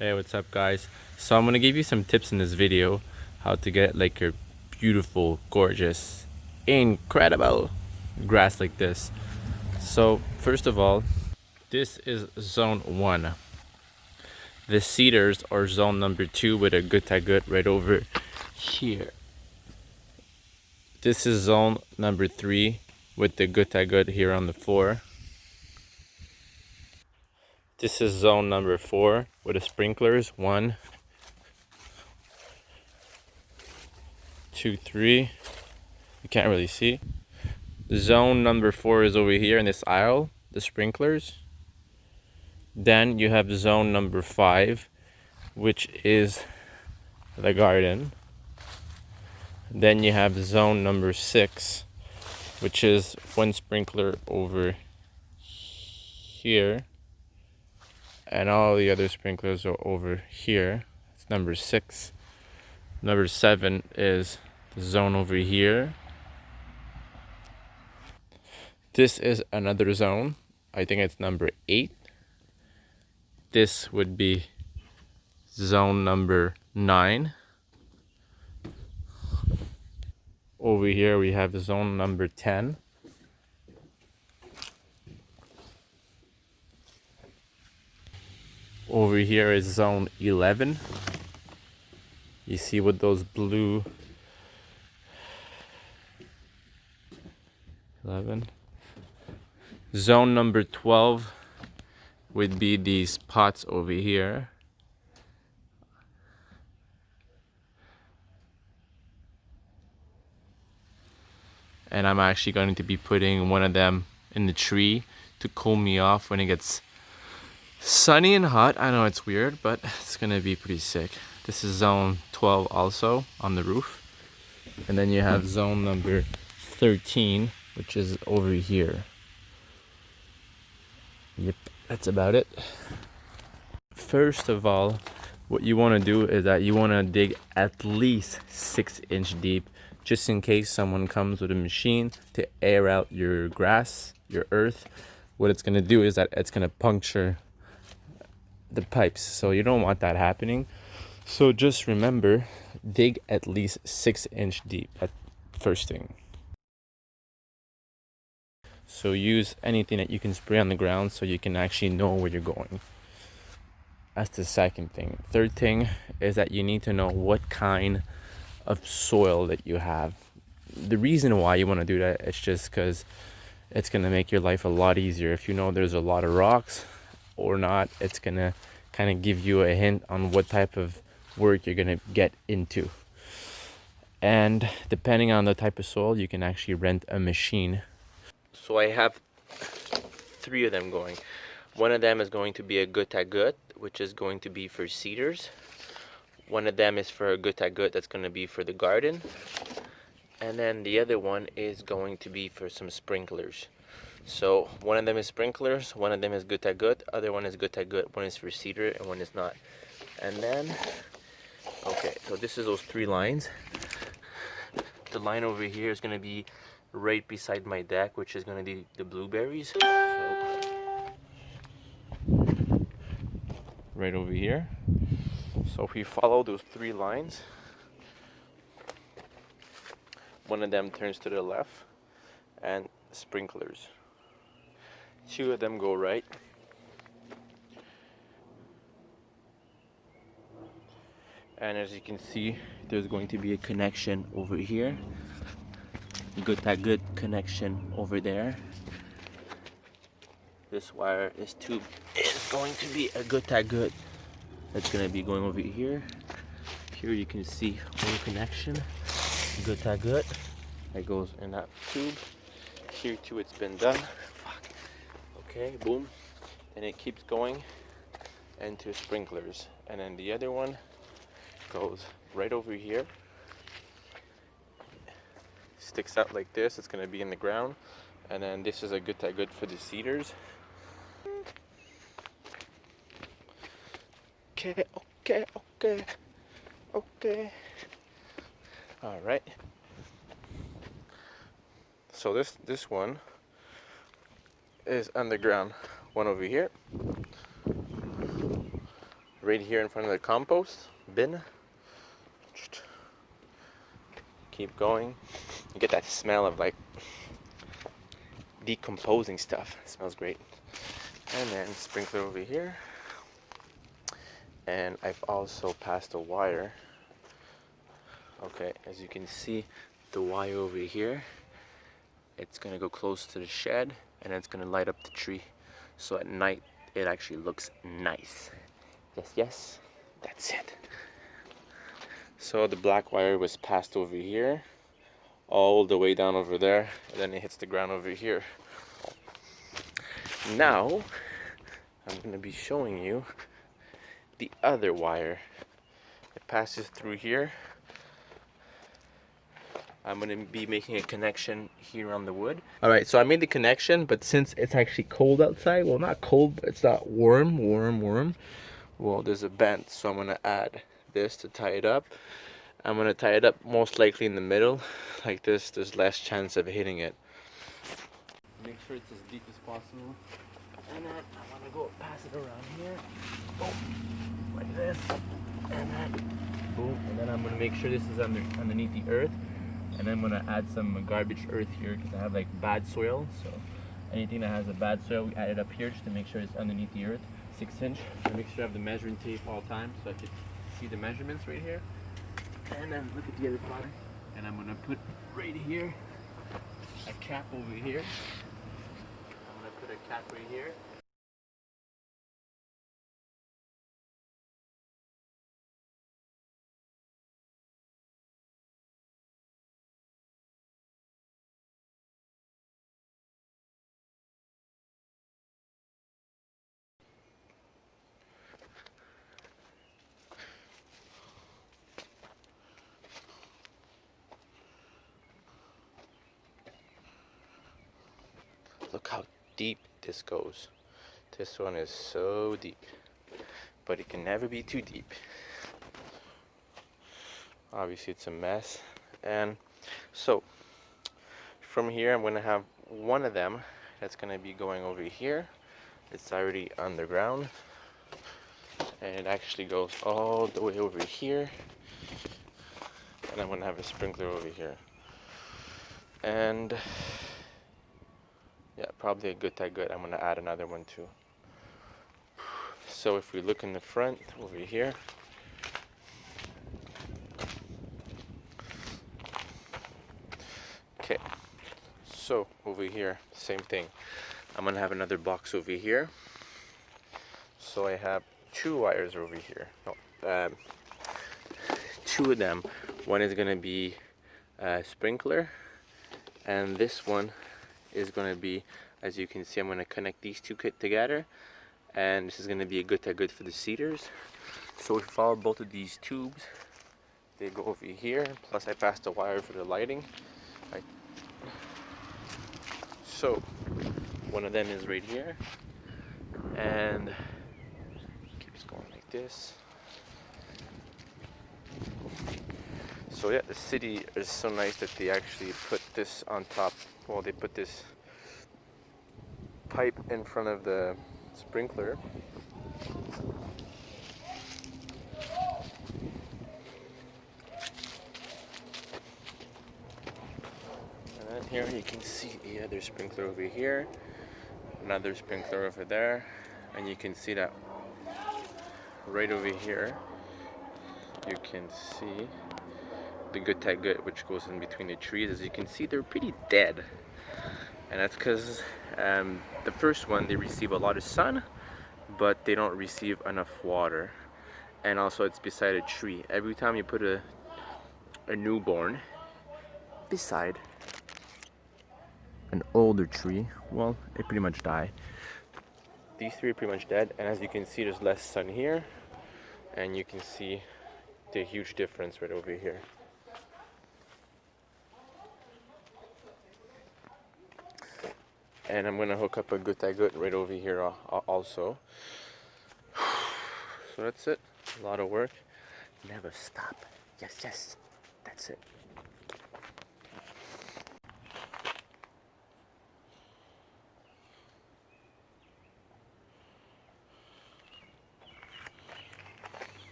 Hey, what's up guys? So I'm gonna give you some tips in this video how to get like your beautiful, gorgeous, incredible grass like this. So first of all, this is zone 1. The cedars are zone number 2 with a good right over here. This is zone number 3 with the good here on the floor. This is zone number 4 with the sprinklers. 1, 2, 3. You can't really see. Zone number 4 is over here in this aisle, the sprinklers. Then you have zone number 5, which is the garden. Then you have zone number 6, which is one sprinkler over here, and all the other sprinklers are over here. It's number 6. Number 7 is the zone over here. This is another zone. I think it's number 8. This would be zone number 9. Over here we have zone number 10. Over here is zone 11. You see with those blue 11. Zone number 12 would be these pots over here. And I'm actually going to be putting one of them in the tree to cool me off when it gets sunny and hot. I know it's weird, but it's gonna be pretty sick. This is zone 12 also on the roof. And then you have zone number 13, which is over here. Yep, that's about it. First of all, what you want to do is that you want to dig at least 6-inch deep, just in case someone comes with a machine to air out your grass, your earth. What it's going to do is that it's going to puncture the pipes, so you don't want that happening. So just remember, dig at least 6-inch deep at first thing. So use anything that you can spray on the ground so you can actually know where you're going. That's the second thing. Third thing is that you need to know what kind of soil that you have. The reason why you want to do that is just because it's going to make your life a lot easier. If you know there's a lot of rocks or not, it's going to kind of give you a hint on what type of work you're going to get into. And depending on the type of soil, you can actually rent a machine. So I have 3 of them going. One of them is going to be a good, which is going to be for cedars. One of them is for a good that's going to be for the garden. And then the other one is going to be for some sprinklers. So one of them is sprinklers, one of them is good, other one is good, one is for cedar, and one is not. And then, okay, so this is those 3 lines. The line over here is going to be right beside my deck, which is going to be the blueberries. So, right over here. So if we follow those 3 lines, one of them turns to the left, and sprinklers. 2 of them go right. And as you can see, there's going to be a connection over here. Good connection over there. This wire, this tube is going to be a good. That's going to be going over here. Here you can see one connection. Good. That goes in that tube. Here too, it's been done. Fuck. Okay, boom. And it keeps going into sprinklers. And then the other one goes right over here. Sticks out like this. It's going to be in the ground. And then this is a good for the cedars. Okay. All right. So this one is underground. One over here, right here in front of the compost bin. Keep going. You get that smell of like decomposing stuff. It smells great. And then sprinkler over here. And I've also passed a wire. Okay, as you can see, the wire over here, it's gonna go close to the shed and it's gonna light up the tree. So at night, it actually looks nice. Yes, yes, that's it. So the black wire was passed over here, all the way down over there, and then it hits the ground over here. Now, I'm gonna be showing you the other wire. It passes through here. I'm gonna be making a connection here on the wood. All right, so I made the connection, but since it's actually cold outside, well, not cold, but it's not warm. Well, there's a bend, so I'm gonna add this to tie it up. I'm gonna tie it up most likely in the middle, like this. There's less chance of hitting it. Make sure it's as deep as possible. And then I wanna go pass it around here. Oh, like this. And then, boom. And then I'm gonna make sure this is underneath the earth. And then I'm gonna add some garbage earth here because I have like bad soil. So anything that has a bad soil, we add it up here just to make sure it's underneath the earth. 6-inch. I make sure I have the measuring tape all the time so I can see the measurements right here. And then look at the other product. And I'm gonna put right here a cap over here. I'm gonna put a cap right here. Look how deep this goes. This one is so deep, but it can never be too deep. Obviously it's a mess. And so from here I'm gonna have one of them that's gonna be going over here. It's already underground, and it actually goes all the way over here. And I'm gonna have a sprinkler over here. And yeah, probably a good that good. I'm gonna add another one too. So if we look in the front over here, okay, so over here, same thing. I'm gonna have another box over here. So I have two wires over here. No, two of them. One is gonna be a sprinkler, and this one is gonna be, as you can see, I'm gonna connect these two together, and this is gonna be a good for the cedars. So we follow both of these tubes. They go over here. Plus, I passed a wire for the lighting. So one of them is right here, and keeps going like this. So yeah, the city is so nice that they actually put this on top. Well, they put this pipe in front of the sprinkler. And then here you can see the other sprinkler over here, another sprinkler over there, and you can see that right over here. You can see the good which goes in between the trees. As you can see, they're pretty dead, and that's because the first one, they receive a lot of sun, but they don't receive enough water. And also it's beside a tree. Every time you put a newborn beside an older tree, well, it pretty much die. These three are pretty much dead, and as you can see, there's less sun here, and you can see the huge difference right over here. And I'm gonna hook up a good right over here also. So that's it. A lot of work. Never stop. Yes, yes. That's it.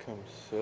comme ça.